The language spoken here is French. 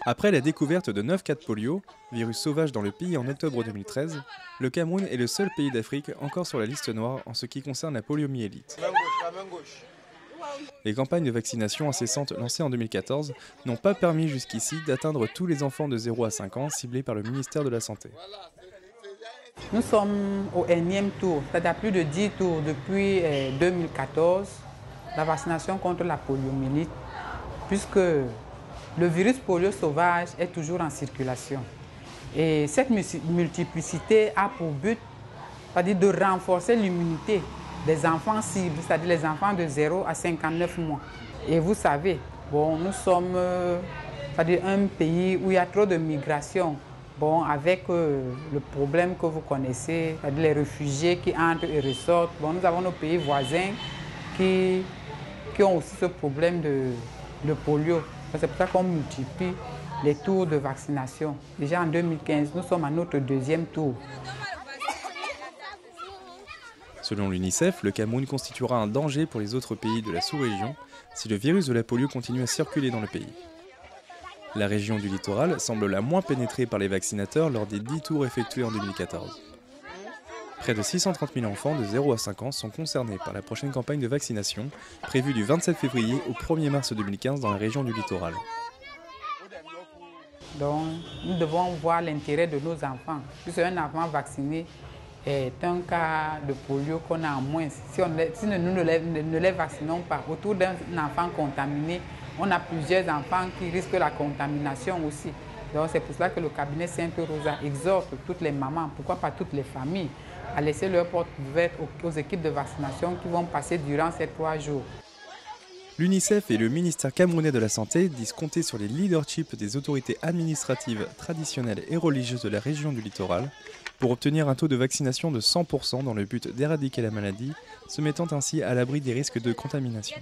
Après la découverte de 9 cas de polio, virus sauvage dans le pays en octobre 2013, le Cameroun est le seul pays d'Afrique encore sur la liste noire en ce qui concerne la poliomyélite. Les campagnes de vaccination incessantes lancées en 2014 n'ont pas permis jusqu'ici d'atteindre tous les enfants de 0 à 5 ans ciblés par le ministère de la Santé. Nous sommes au énième tour, c'est-à-dire plus de 10 tours depuis 2014, la vaccination contre la poliomyélite, puisque le virus polio sauvage est toujours en circulation. Et cette multiplicité a pour but, c'est-à-dire de renforcer l'immunité des enfants cibles, c'est-à-dire les enfants de 0 à 59 mois. Et vous savez, bon, nous sommes c'est-à-dire un pays où il y a trop de migration. Bon, avec le problème que vous connaissez, c'est-à-dire les réfugiés qui entrent et ressortent. Bon, nous avons nos pays voisins qui ont aussi ce problème de polio. C'est pour ça qu'on multiplie les tours de vaccination. Déjà en 2015, nous sommes à notre deuxième tour. Selon l'UNICEF, le Cameroun constituera un danger pour les autres pays de la sous-région si le virus de la polio continue à circuler dans le pays. La région du littoral semble la moins pénétrée par les vaccinateurs lors des 10 tours effectués en 2014. Près de 630 000 enfants de 0 à 5 ans sont concernés par la prochaine campagne de vaccination, prévue du 27 février au 1er mars 2015 dans la région du littoral. Donc, nous devons voir l'intérêt de nos enfants. Puisque un enfant vacciné est un cas de polio qu'on a en moins. Si nous ne les vaccinons pas autour d'un enfant contaminé, on a plusieurs enfants qui risquent la contamination aussi. Donc c'est pour cela que le cabinet Sainte-Rosa exhorte toutes les mamans, pourquoi pas toutes les familles, à laisser leurs portes ouvertes aux équipes de vaccination qui vont passer durant ces 3 jours. L'UNICEF et le ministère camerounais de la Santé disent compter sur les leaderships des autorités administratives, traditionnelles et religieuses de la région du littoral pour obtenir un taux de vaccination de 100% dans le but d'éradiquer la maladie, se mettant ainsi à l'abri des risques de contamination.